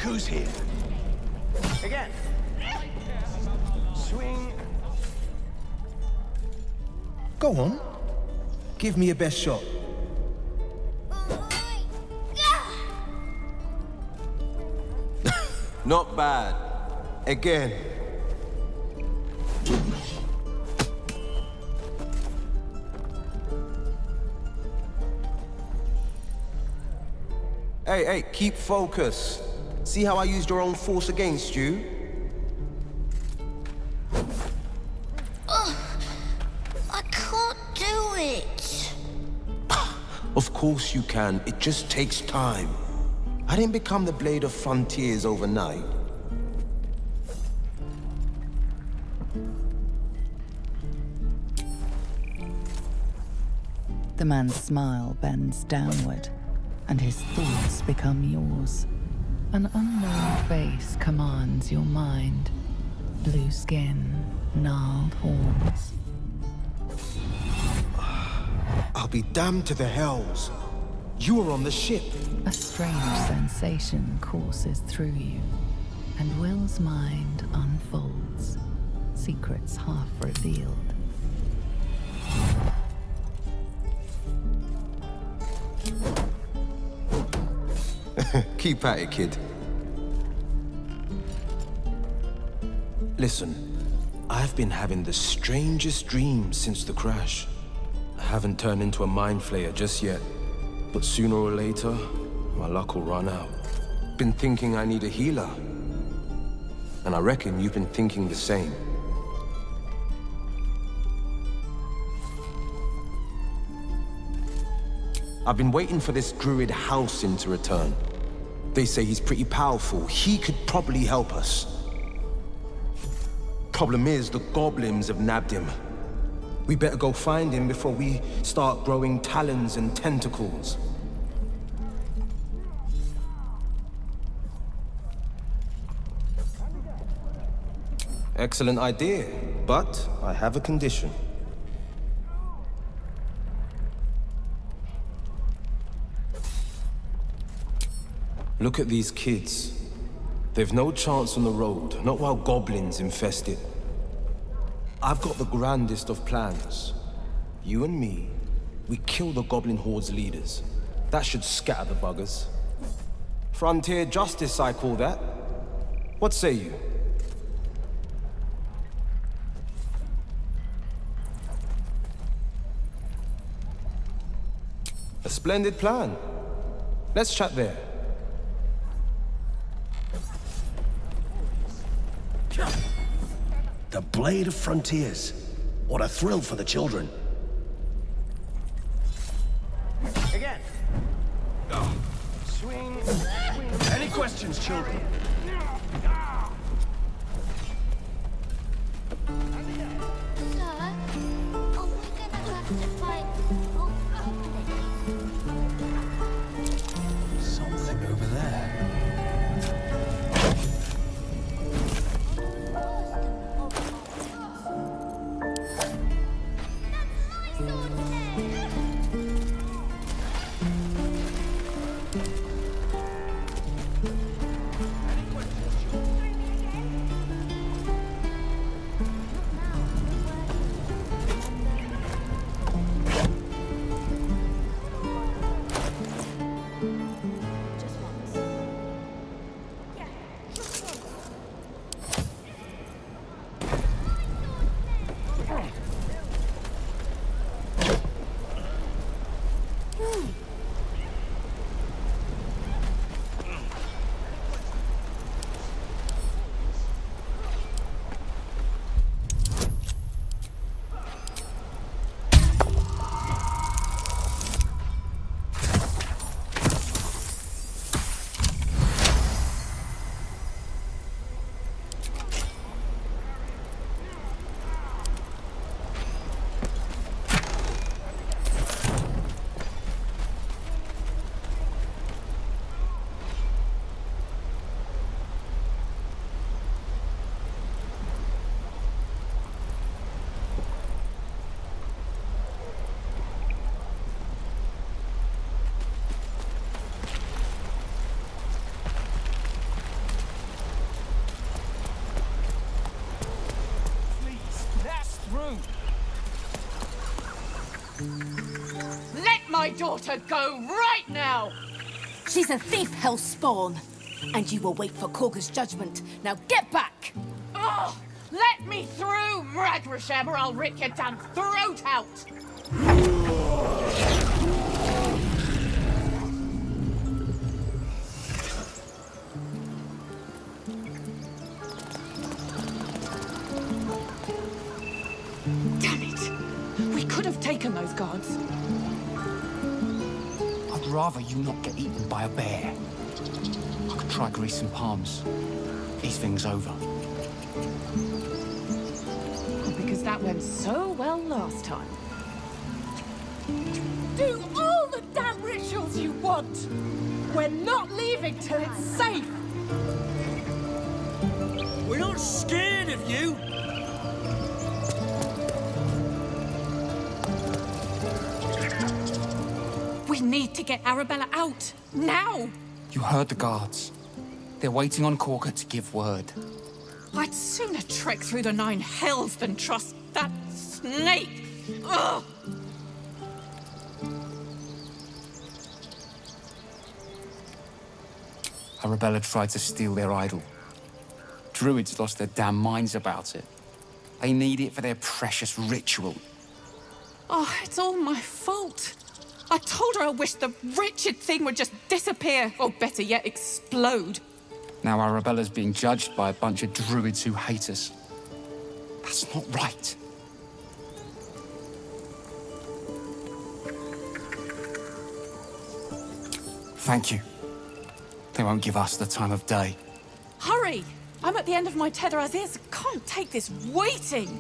who's here. Again. Swing. Go on. Give me your best shot. Not bad. Again. Hey, keep focus. See how I used your own force against you? I can't do it. Of course you can. It just takes time. I didn't become the Blade of Frontiers overnight. The man's smile bends downward, and his thoughts become yours. An unknown face commands your mind. Blue skin, gnarled horns. I'll be damned to the hells. You were on the ship. A strange sensation courses through you, and Will's mind unfolds, secrets half revealed. Keep at it, kid. Listen, I've been having the strangest dreams since the crash. I haven't turned into a mind flayer just yet, but sooner or later, my luck will run out. Been thinking I need a healer, and I reckon you've been thinking the same. I've been waiting for this druid Halsin to return. They say he's pretty powerful. He could probably help us. Problem is, the goblins have nabbed him. We better go find him before we start growing talons and tentacles. Excellent idea, but I have a condition. Look at these kids. They've no chance on the road, not while goblins infest it. I've got the grandest of plans. You and me, we kill the goblin horde's leaders. That should scatter the buggers. Frontier justice, I call that. What say you? A splendid plan. Let's chat there. The Blade of Frontiers. What a thrill for the children. Again. Swing. Any questions, children? Something over there. daughter go right now! She's a thief, hellspawn. And you will wait for Korga's judgment. Now get back! Oh, let me through, Mragrashem, or I'll rip your damn throat out! Damn it! We could have taken those guards. I'd rather you not get eaten by a bear. I could try greasing palms. Ease things over. Because that went so well last time. Do all the damn rituals you want! We're not leaving till it's safe! We're not scared of you! We need to get Arabella out, now! You heard the guards. They're waiting on Korga to give word. I'd sooner trek through the 9 hells than trust that snake! Ugh! Arabella tried to steal their idol. Druids lost their damn minds about it. They need it for their precious ritual. Oh, it's all my fault. I told her I wished the wretched thing would just disappear, or better yet, explode. Now Arabella's being judged by a bunch of druids who hate us. That's not right. Thank you. They won't give us the time of day. Hurry! I'm at the end of my tether as is. Can't take this waiting.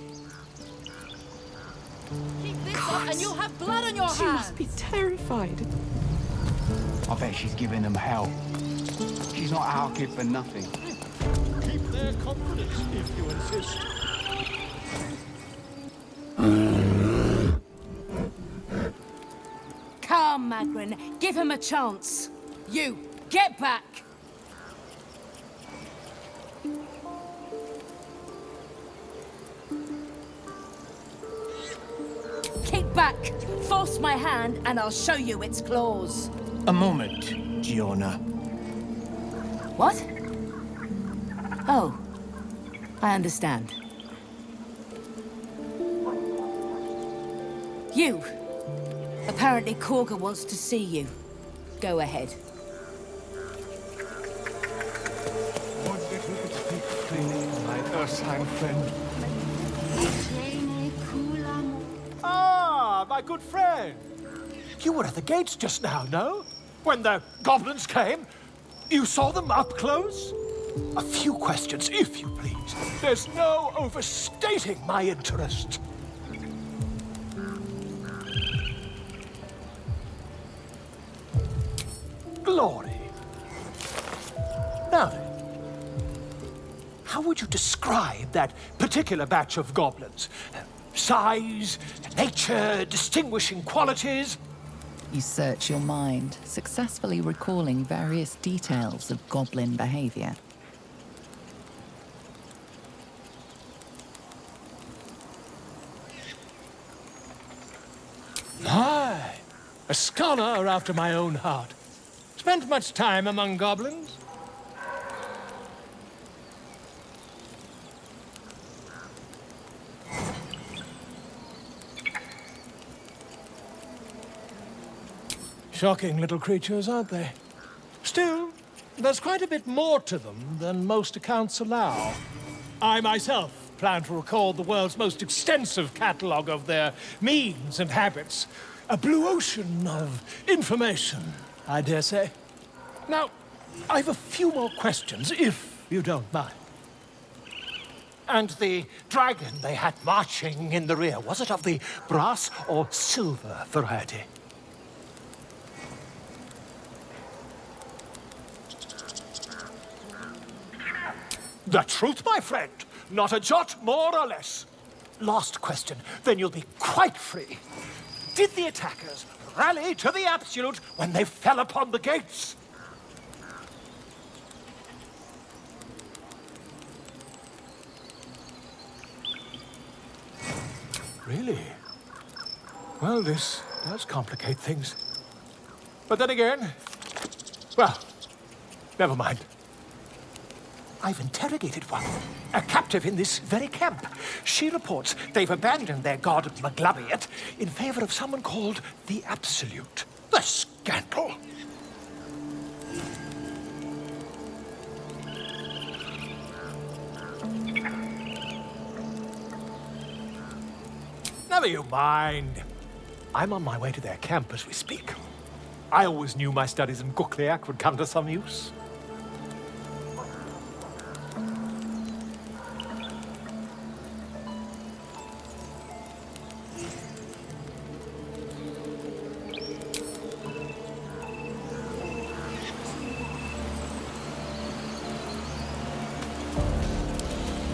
Keep this up and you'll have blood on your She must be terrified. I bet she's giving them hell. She's not our kid for nothing. Keep their confidence if you insist. Come, Magrin. Give him a chance. You, get back! Kick back! Force my hand and I'll show you its claws. A moment, Giona. What? Oh, I understand. You. Apparently Korga wants to see you. Go ahead. Would that we could speak freely, my Ursine friend. Ah, my good friend. You were at the gates just now, no? When the goblins came? You saw them up close? A few questions, if you please. There's no overstating my interest. Glory. Now then, how would you describe that particular batch of goblins? Size, nature, distinguishing qualities? You search your mind, successfully recalling various details of goblin behavior. My, a scholar after my own heart. Spent much time among goblins? Shocking little creatures, aren't they? Still, there's quite a bit more to them than most accounts allow. I myself plan to record the world's most extensive catalogue of their means and habits. A blue ocean of information, I dare say. Now, I've a few more questions, if you don't mind. And the dragon they had marching in the rear, was it of the brass or silver variety? The truth, my friend. Not a jot more or less. Last question, then you'll be quite free. Did the attackers rally to the absolute when they fell upon the gates? Really? Well, this does complicate things. But then again, well, never mind. I've interrogated one, a captive in this very camp. She reports they've abandoned their god Maglabiet in favor of someone called the Absolute. The scandal! Never you mind. I'm on my way to their camp as we speak. I always knew my studies in Gukliak would come to some use.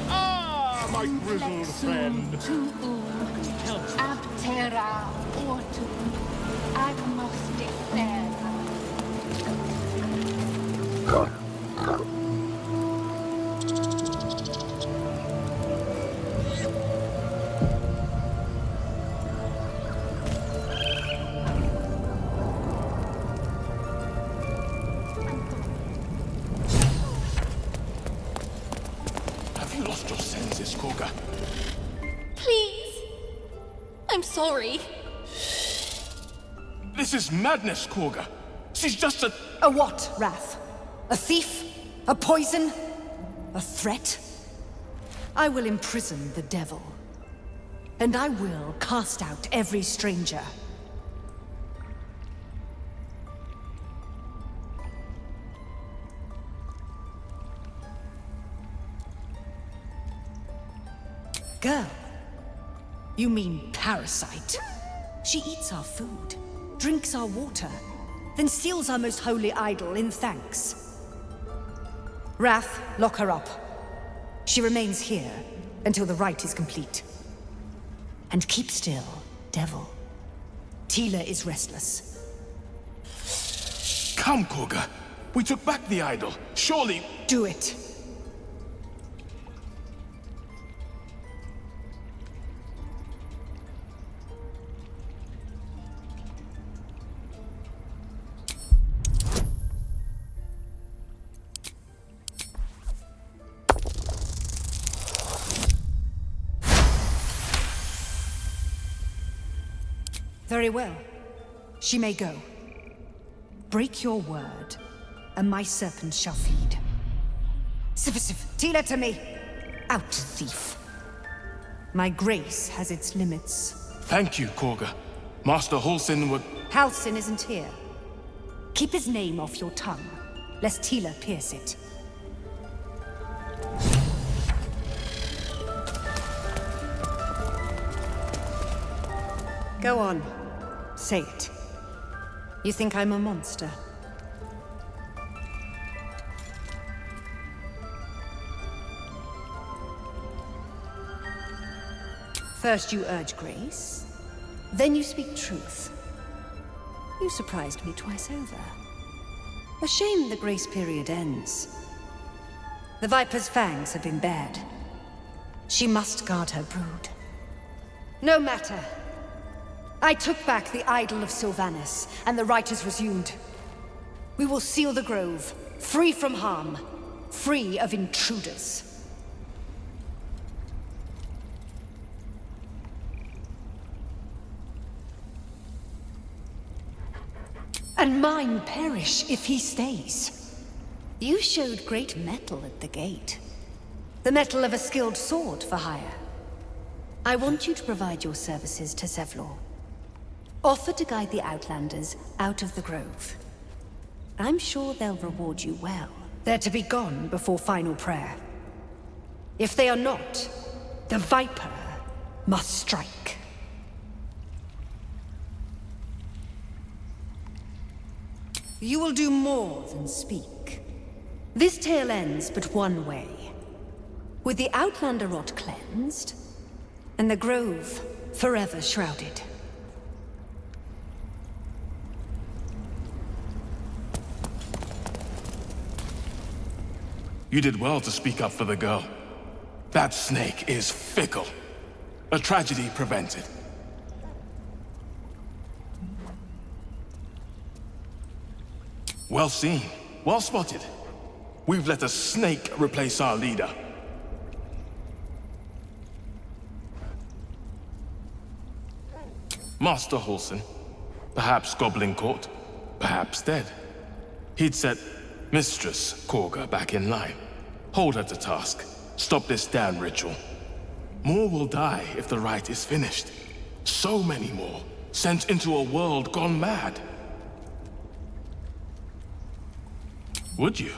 Ah, my grizzled friend. Abterra ortum agnostic terra. Have you lost your senses, Koga? Please. I'm sorry. This is madness, Koga. She's just a... A what, Wrath? A thief? A poison? A threat? I will imprison the devil. And I will cast out every stranger. Girl, you mean parasite? She eats our food, drinks our water, then steals our most holy idol in thanks. Wrath, lock her up. She remains here until the rite is complete. And keep still, devil. Tila is restless. Come, Koga. We took back the idol. Surely... Do it. Very well. She may go. Break your word, and my serpent shall feed. Sif, Tila to me! Out, thief. My grace has its limits. Thank you, Koga. Master Halsin would... Halsin isn't here. Keep his name off your tongue, lest Tila pierce it. Go on. Say it. You think I'm a monster? First you urge grace, then you speak truth. You surprised me twice over. A shame the grace period ends. The Viper's fangs have been bared. She must guard her brood. No matter. I took back the idol of Sylvanas, and the rite is resumed. We will seal the grove, free from harm, free of intruders. And mine perish if he stays. You showed great mettle at the gate. The mettle of a skilled sword for hire. I want you to provide your services to Zevlor. Offer to guide the Outlanders out of the grove. I'm sure they'll reward you well. They're to be gone before final prayer. If they are not, the Viper must strike. You will do more than speak. This tale ends but one way. With the Outlander rot cleansed, and the grove forever shrouded. You did well to speak up for the girl. That snake is fickle. A tragedy prevented. Well seen. Well spotted. We've let a snake replace our leader. Master Halsin. Perhaps Goblin Court. Perhaps dead. He'd set Mistress Korga back in line. Hold her to task. Stop this damn ritual. More will die if the rite is finished. So many more. Sent into a world gone mad. Would you?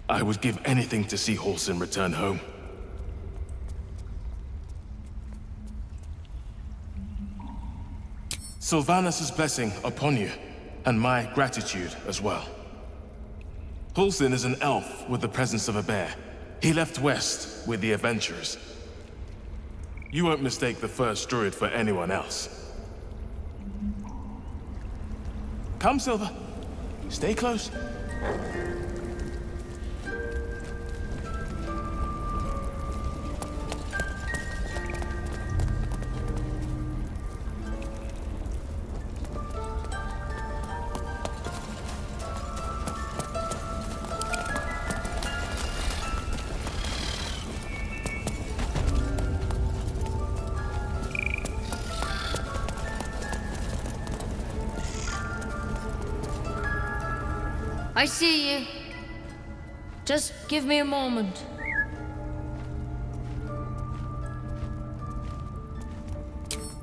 I would give anything to see Halsin return home. Sylvanus' blessing upon you, and my gratitude as well. Halsin is an elf with the presence of a bear. He left west with the adventurers. You won't mistake the first druid for anyone else. Come, Silver. Stay close. I see you. Just give me a moment.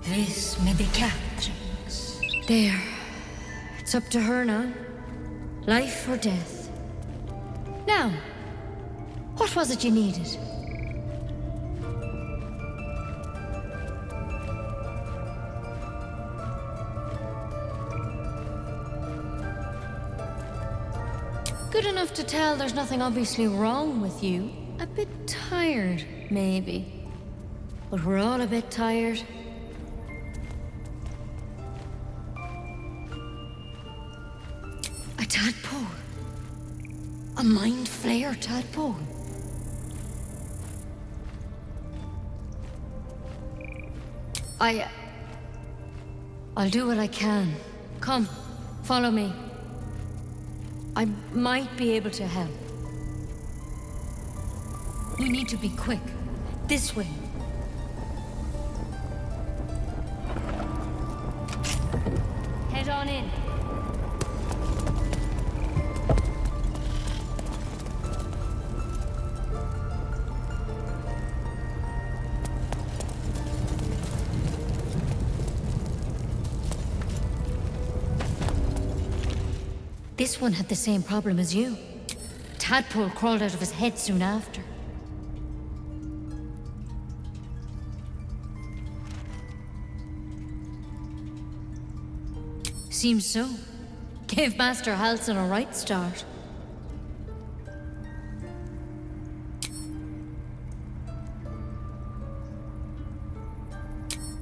This medicatrix. There. It's up to her now. Life or death. Now, what was it you needed? Good enough to tell there's nothing obviously wrong with you. A bit tired, maybe. But we're all a bit tired. A tadpole. A mind flayer tadpole. I'll do what I can. Come, follow me. I might be able to help. We need to be quick. This way. Head on in. This one had the same problem as you. Tadpole crawled out of his head soon after. Seems so. Gave Master Halsin a right start.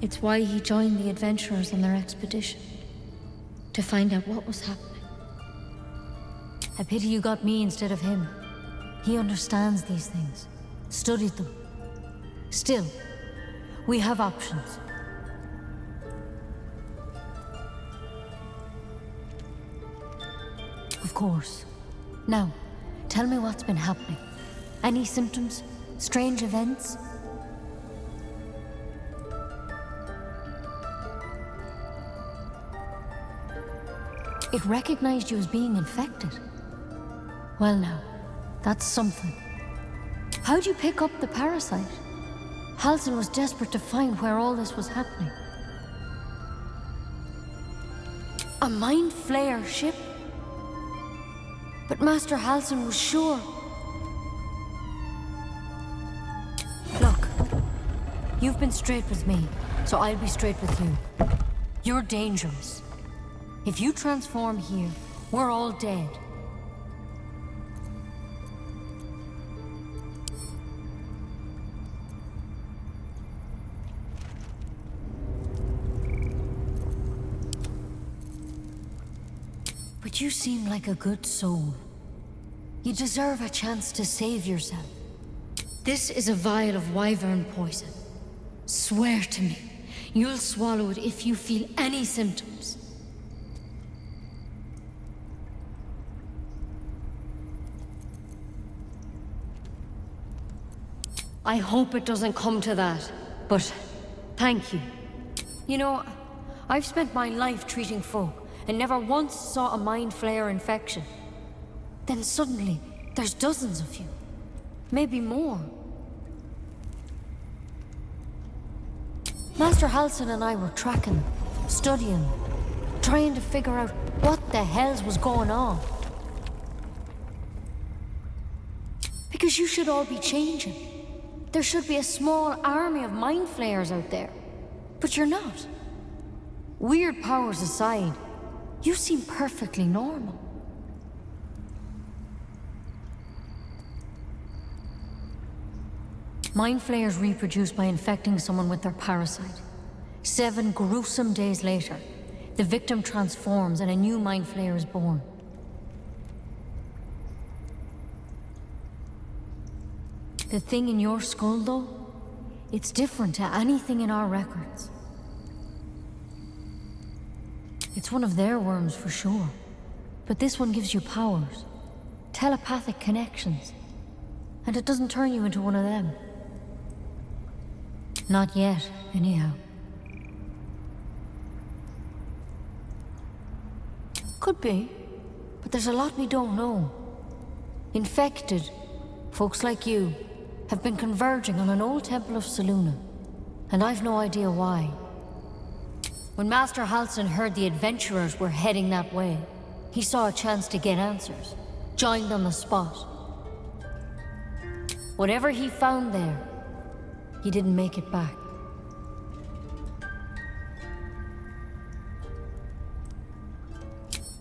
It's why he joined the adventurers on their expedition. To find out what was happening. A pity you got me instead of him. He understands these things. Studied them. Still, we have options. Of course. Now, tell me what's been happening. Any symptoms? Strange events? It recognized you as being infected. Well now, that's something. How'd you pick up the parasite? Halsin was desperate to find where all this was happening. A mind flayer ship? But Master Halsin was sure. Look, you've been straight with me, so I'll be straight with you. You're dangerous. If you transform here, we're all dead. But you seem like a good soul. You deserve a chance to save yourself. This is a vial of wyvern poison. Swear to me, you'll swallow it if you feel any symptoms. I hope it doesn't come to that, but thank you. You know, I've spent my life treating folk and never once saw a mind flayer infection. Then suddenly, there's dozens of you. Maybe more. Master Halsin and I were tracking them, studying them, trying to figure out what the hells was going on. Because you should all be changing. There should be a small army of mind flayers out there. But you're not. Weird powers aside, you seem perfectly normal. Mind flayers reproduce by infecting someone with their parasite. 7 gruesome days later, the victim transforms and a new mind flayer is born. The thing in your skull, though, it's different to anything in our records. It's one of their worms for sure, but this one gives you powers, telepathic connections, and it doesn't turn you into one of them. Not yet, anyhow. Could be, but there's a lot we don't know. Infected, folks like you, have been converging on an old temple of Selûne, and I've no idea why. When Master Halsin heard the adventurers were heading that way, he saw a chance to get answers, joined on the spot. Whatever he found there, he didn't make it back.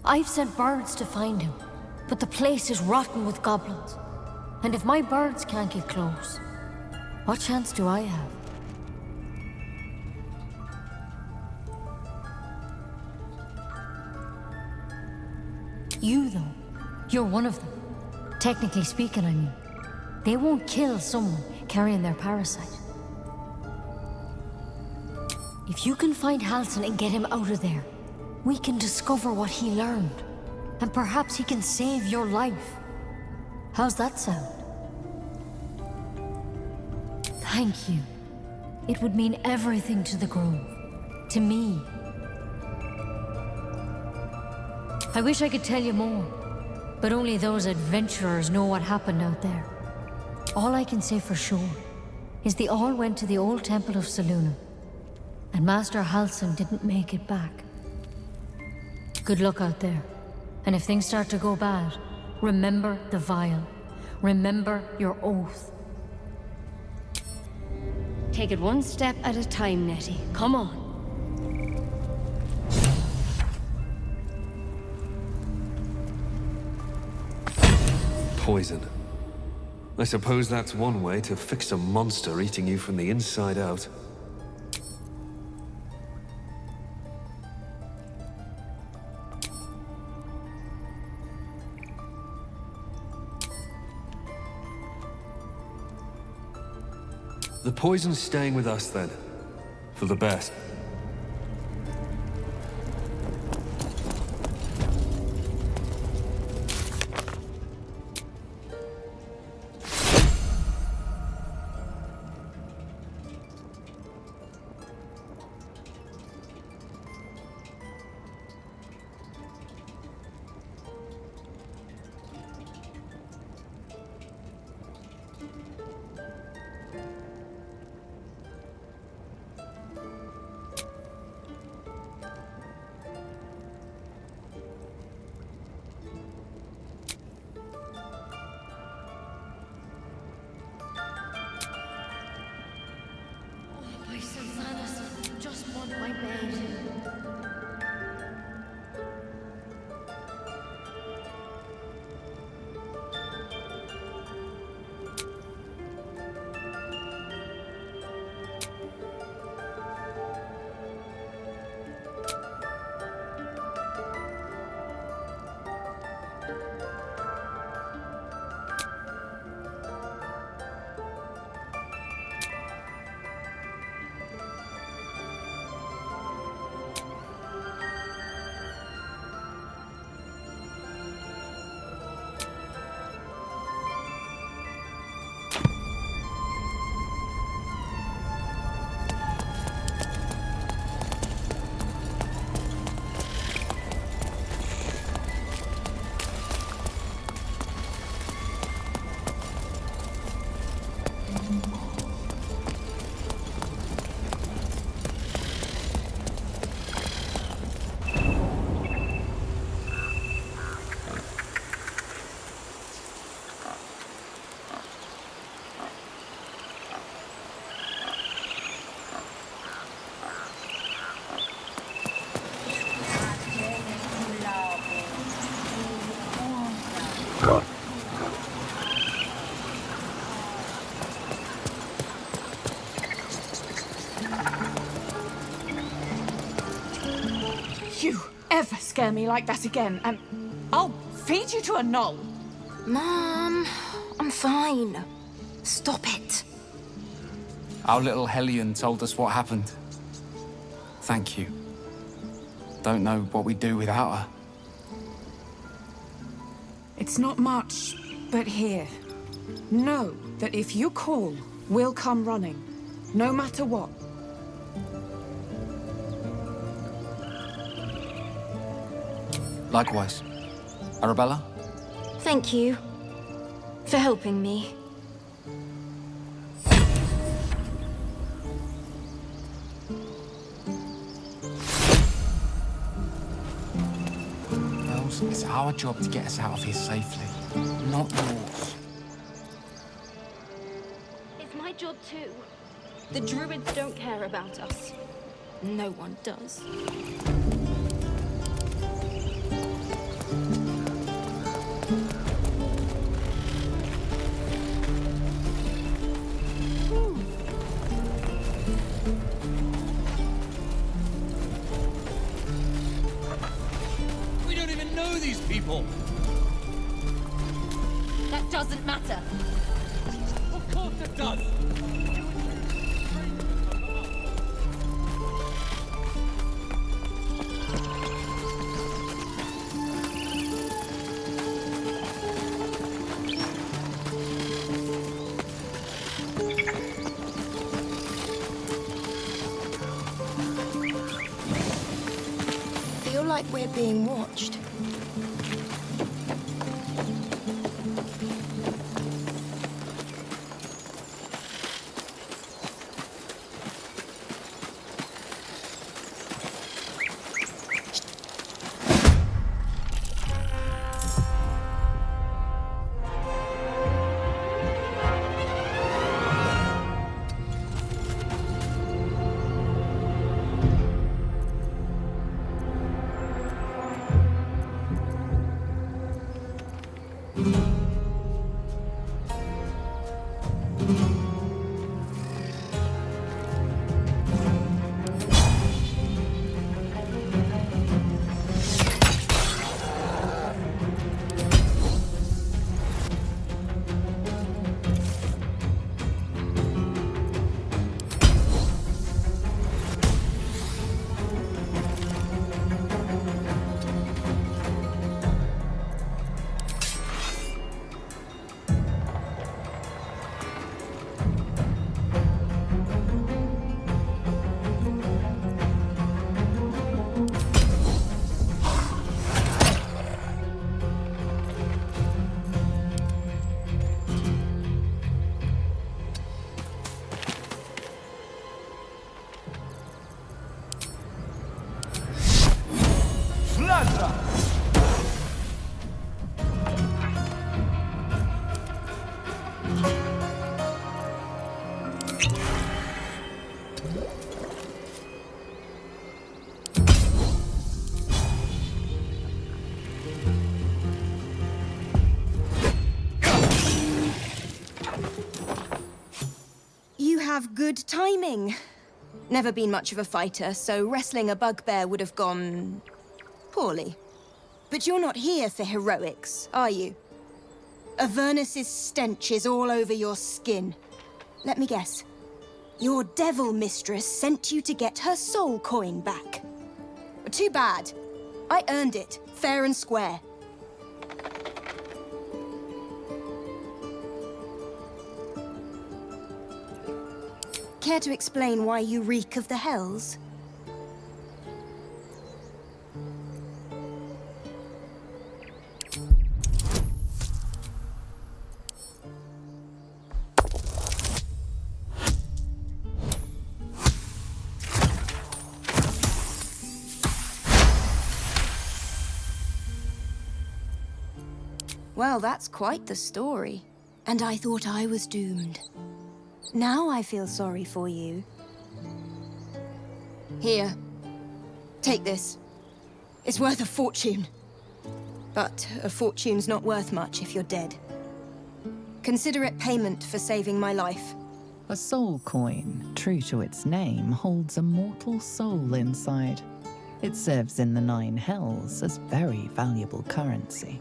I've sent birds to find him, but the place is rotten with goblins. And if my birds can't get close, what chance do I have? You, though, you're one of them. Technically speaking, I mean. They won't kill someone carrying their parasite. If you can find Halsin and get him out of there, we can discover what he learned. And perhaps he can save your life. How's that sound? Thank you. It would mean everything to the Grove. To me. I wish I could tell you more, but only those adventurers know what happened out there. All I can say for sure is they all went to the old temple of Selûne, and Master Halsin didn't make it back. Good luck out there, and if things start to go bad, remember the vial. Remember your oath. Take it one step at a time, Nettie. Come on. Poison. I suppose that's one way to fix a monster eating you from the inside out. The poison's staying with us then. For the best. scare me like that again, and I'll feed you to a knoll. Mom, I'm fine. Stop it. Our little Hellion told us what happened. Thank you. Don't know what we'd do without her. It's not much, but here. Know that if you call, we'll come running. No matter what. Likewise. Arabella? Thank you for helping me. Bells, it's our job to get us out of here safely, not yours. It's my job too. The druids don't care about us. No one does. We don't even know these people. That doesn't matter. Of course it does. Feel like we're being watched. You have good timing. Never been much of a fighter, so wrestling a bugbear would have gone poorly. But you're not here for heroics, are you? Avernus's stench is all over your skin. Let me guess. Your devil mistress sent you to get her soul coin back. Too bad. I earned it, fair and square. Care to explain why you reek of the hells? Well, that's quite the story. And I thought I was doomed. Now I feel sorry for you. Here. Take this. It's worth a fortune. But a fortune's not worth much if you're dead. Consider it payment for saving my life. A soul coin, true to its name, holds a mortal soul inside. It serves in the Nine Hells as very valuable currency.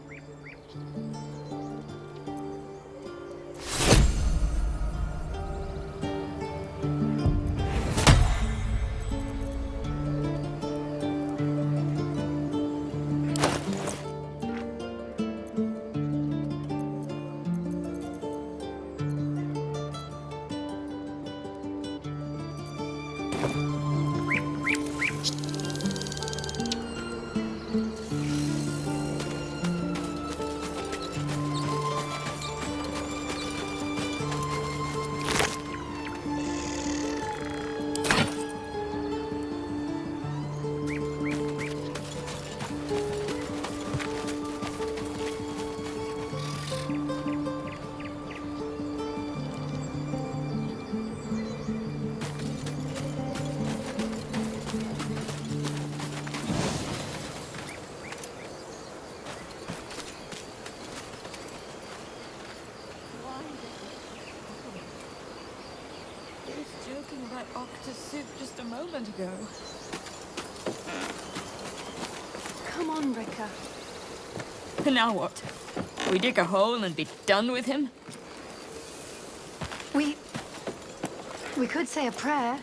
Joking about octa soup just a moment ago. Come on, Rika. Now what? We dig a hole and be done with him? We could say a prayer.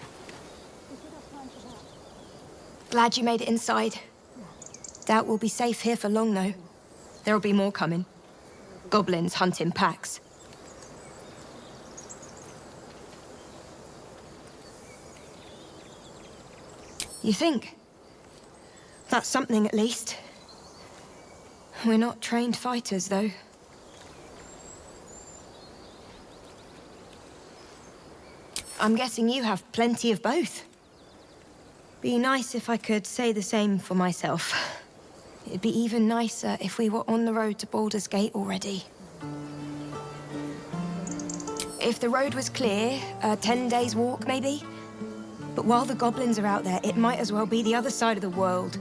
Glad you made it inside. Doubt we'll be safe here for long, though. There'll be more coming. Goblins hunt in packs. You think? That's something, at least. We're not trained fighters, though. I'm guessing you have plenty of both. Be nice if I could say the same for myself. It'd be even nicer if we were on the road to Baldur's Gate already. If the road was clear, a 10 days walk, maybe? But while the goblins are out there, it might as well be the other side of the world.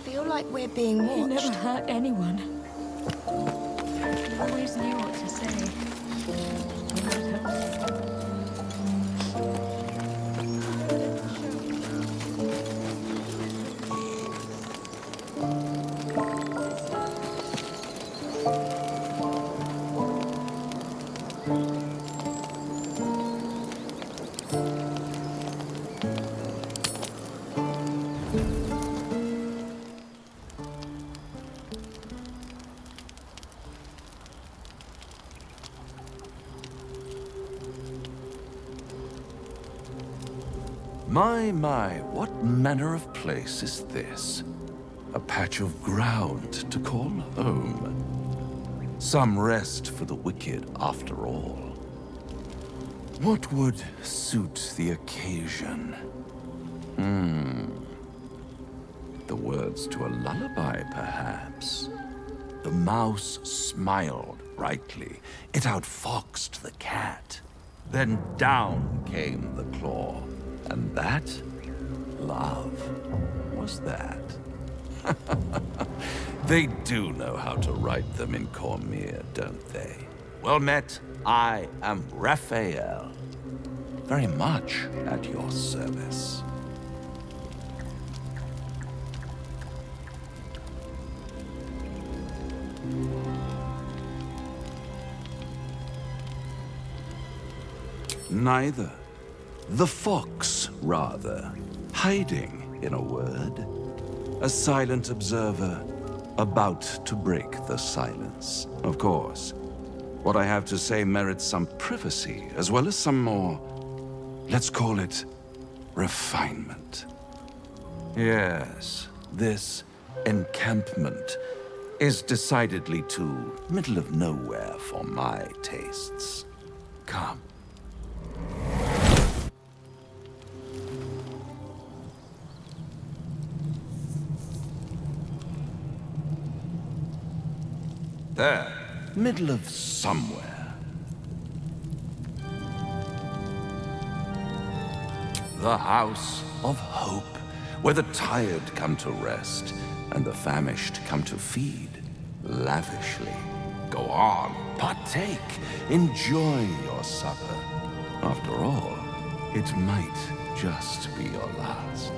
Feel like we're being watched. He never hurt anyone. He always knew what to say. My, what manner of place is this? A patch of ground to call home. Some rest for the wicked, after all. What would suit the occasion? The words to a lullaby, perhaps. The mouse smiled brightly. It outfoxed the cat. Then down came the claw. And that, love, was that. They do know how to write them in Cormyr, don't they? Well met, I am Raphael. Very much at your service. Neither. The fox, rather. Hiding, in a word. A silent observer, about to break the silence. Of course, what I have to say merits some privacy, as well as some more, let's call it, refinement. Yes, this encampment is decidedly too middle of nowhere for my tastes. Come. There, middle of somewhere. The House of Hope, where the tired come to rest and the famished come to feed lavishly. Go on, partake, enjoy your supper. After all, it might just be your last.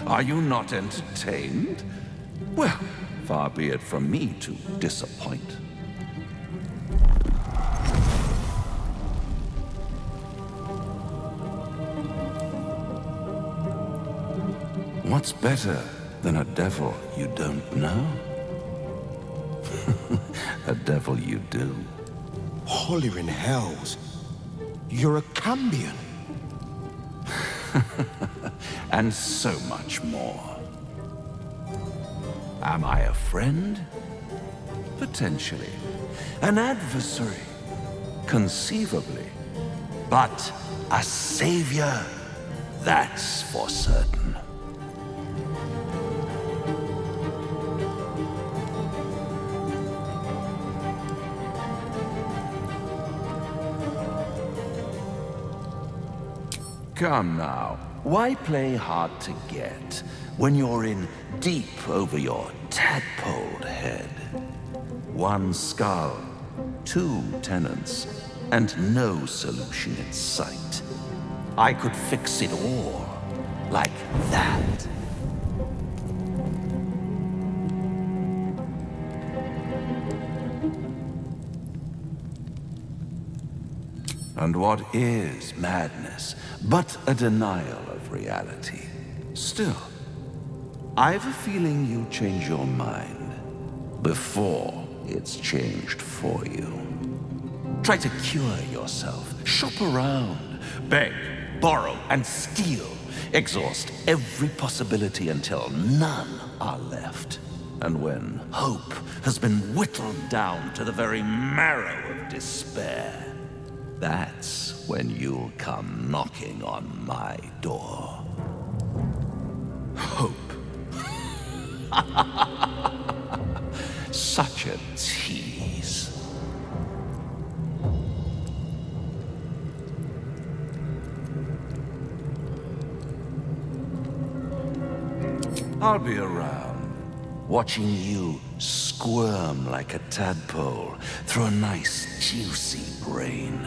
Are you not entertained? Well, far be it from me to disappoint. What's better than a devil you don't know? A devil you do. Holy in hells. You're a Cambion. And so much more. Am I a friend? Potentially. An adversary? Conceivably. But a savior? That's for certain. Come now, why play hard to get when you're in deep over your tadpoled head? One skull, two tenants, and no solution in sight. I could fix it all, like that. And what is madness but a denial of reality? Still, I've a feeling you'll change your mind before it's changed for you. Try to cure yourself, shop around, beg, borrow, and steal. Exhaust every possibility until none are left. And when hope has been whittled down to the very marrow of despair, that's when you'll come knocking on my door. Hope. Such a tease. I'll be around, watching you squirm like a tadpole through a nice, juicy brain.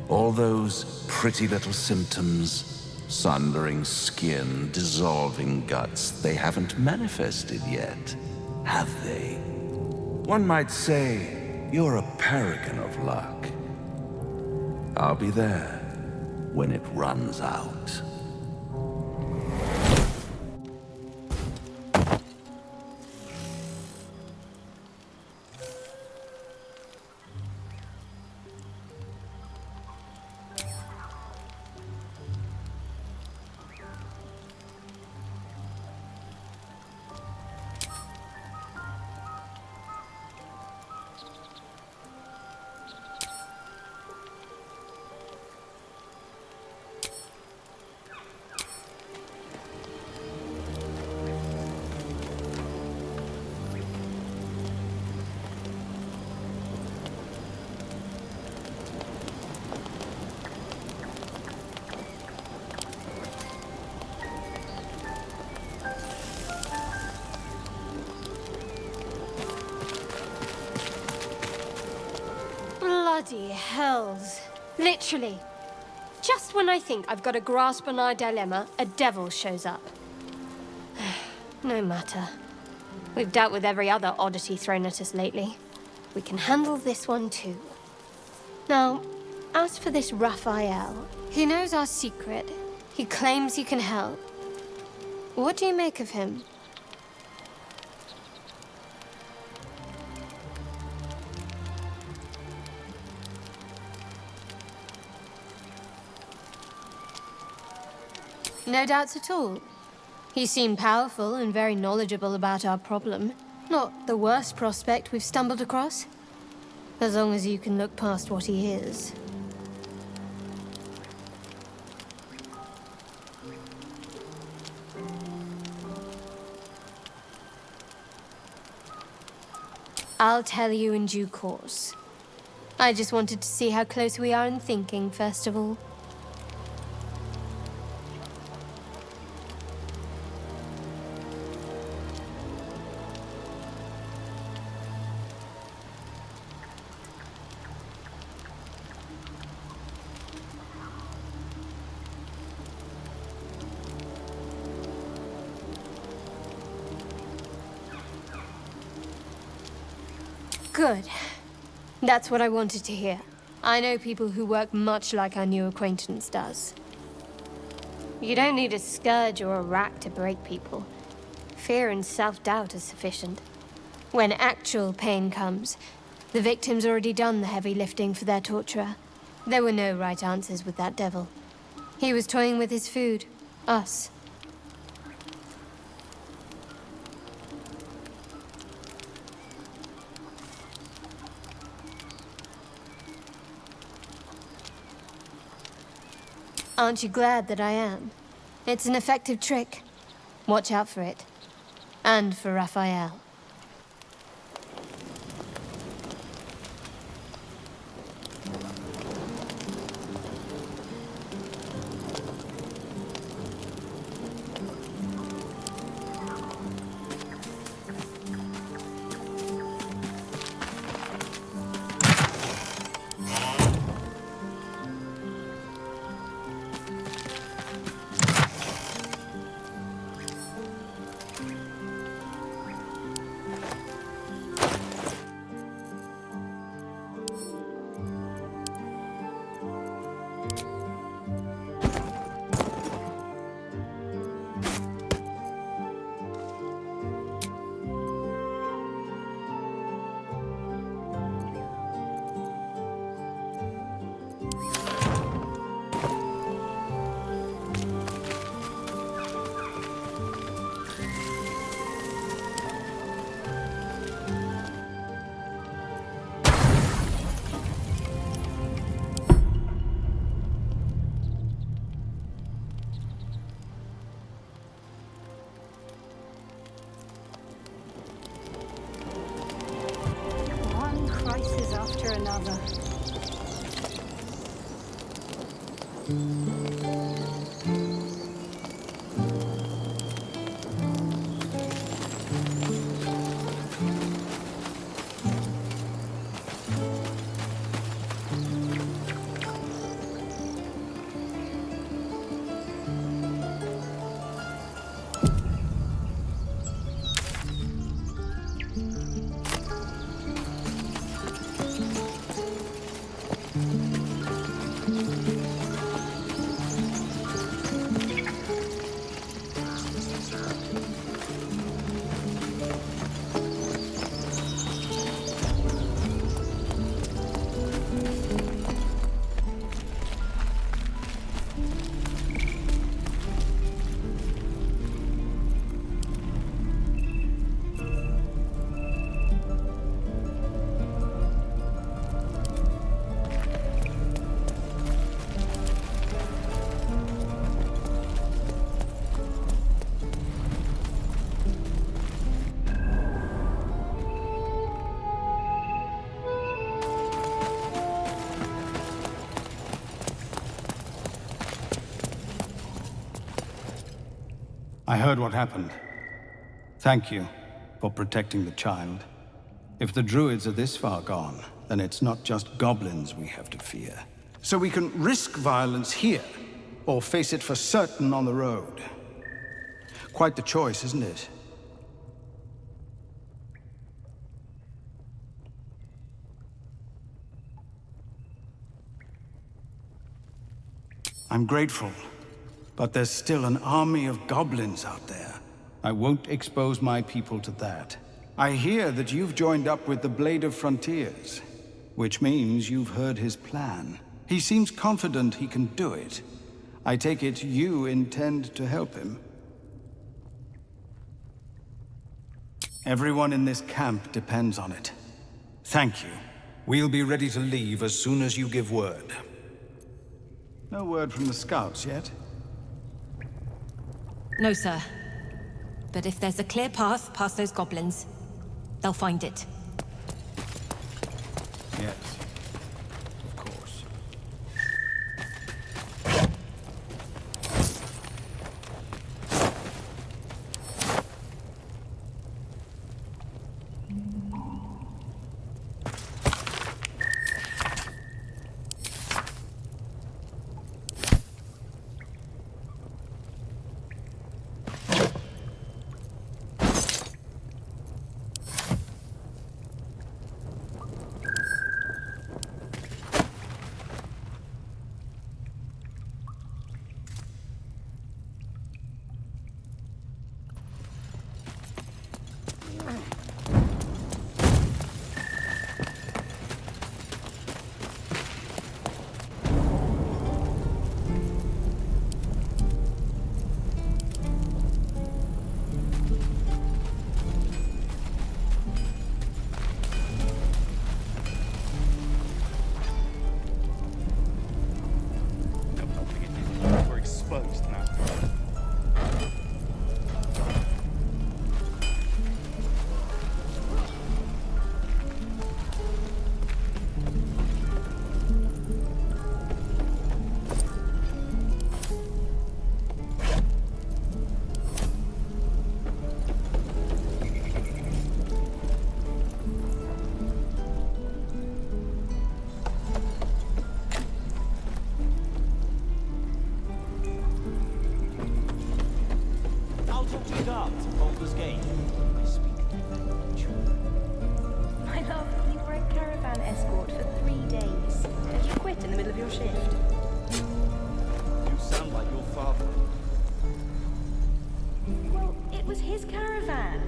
All those pretty little symptoms, sundering skin, dissolving guts, they haven't manifested yet, have they? One might say you're a paragon of luck. I'll be there when it runs out. Bloody hells. Literally. Just when I think I've got a grasp on our dilemma, a devil shows up. No matter. We've dealt with every other oddity thrown at us lately. We can handle this one too. Now, as for this Raphael, he knows our secret. He claims he can help. What do you make of him? No doubts at all. He seemed powerful and very knowledgeable about our problem. Not the worst prospect we've stumbled across. As long as you can look past what he is. I'll tell you in due course. I just wanted to see how close we are in thinking, first of all. Good. That's what I wanted to hear. I know people who work much like our new acquaintance does. You don't need a scourge or a rack to break people. Fear and self-doubt are sufficient. When actual pain comes, the victim's already done the heavy lifting for their torturer. There were no right answers with that devil. He was toying with his food. Us. Aren't you glad that I am? It's an effective trick. Watch out for it. And for Raphael. One crisis after another. I heard what happened. Thank you for protecting the child. If the druids are this far gone, then it's not just goblins we have to fear. So we can risk violence here, or face it for certain on the road. Quite the choice, isn't it? I'm grateful, but there's still an army of goblins out there. I won't expose my people to that. I hear that you've joined up with the Blade of Frontiers, which means you've heard his plan. He seems confident he can do it. I take it you intend to help him. Everyone in this camp depends on it. Thank you. We'll be ready to leave as soon as you give word. No word from the scouts yet? No, sir. But if there's a clear path past those goblins, they'll find it. Yes. Of course. not talk too dark to Baldur's Gate. I speak My love, you were a caravan escort for 3 days. Have you quit in the middle of your shift? You sound like your father. Well, it was his caravan.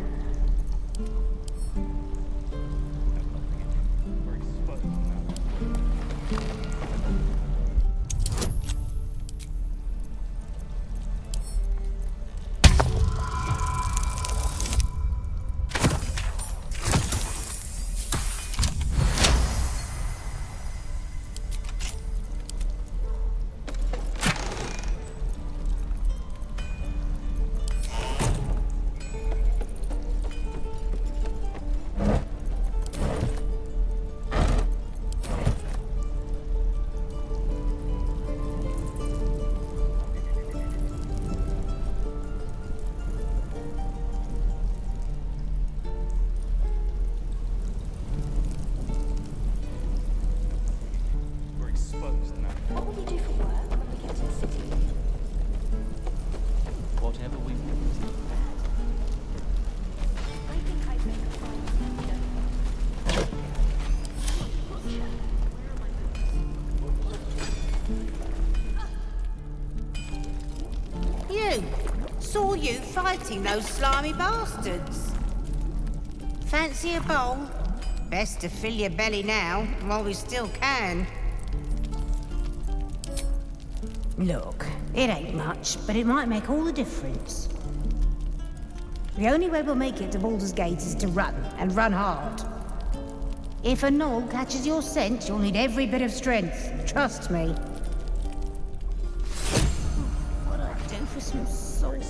What will you do for work when we get to the city? Whatever we want. I think I'd make a fine You! Saw you fighting those slimy bastards. Fancy a bowl? Best to fill your belly now, while we still can. Look, it ain't much, but it might make all the difference. The only way we'll make it to Baldur's Gate is to run, and run hard. If a gnoll catches your scent, you'll need every bit of strength. Trust me. What'd I do for some salt?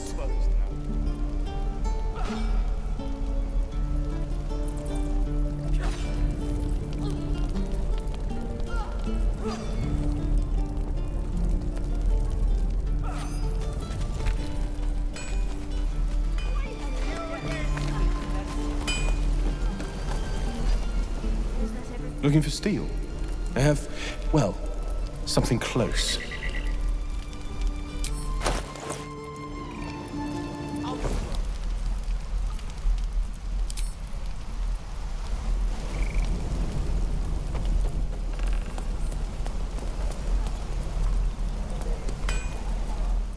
Looking for steel? I have, well, something close.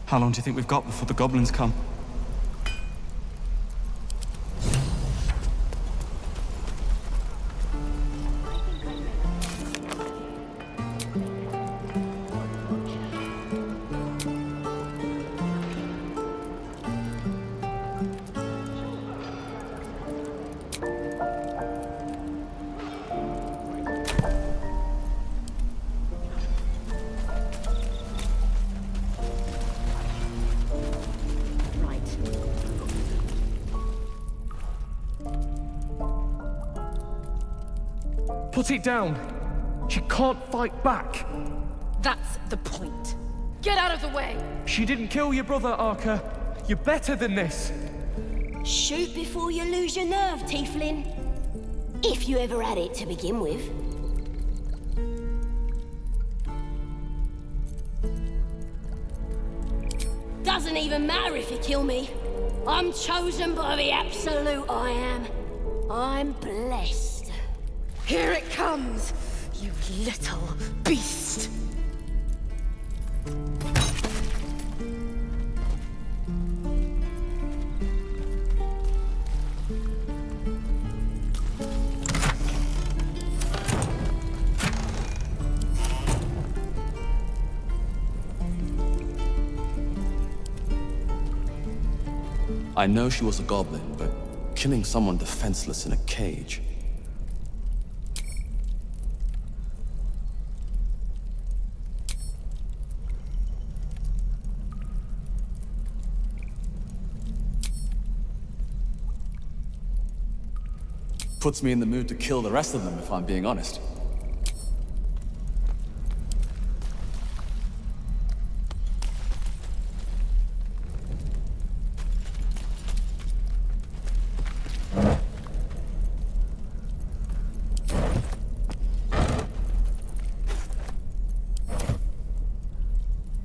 How long do you think we've got before the goblins come? Put it down. She can't fight back. That's the point. Get out of the way! She didn't kill your brother, Arca. You're better than this. Shoot before you lose your nerve, Tiefling. If you ever had it to begin with. Doesn't even matter if you kill me. I'm chosen by the Absolute, I am. I'm blessed. Here it comes, you little beast! I know she was a goblin, but killing someone defenseless in a cage... puts me in the mood to kill the rest of them, if I'm being honest.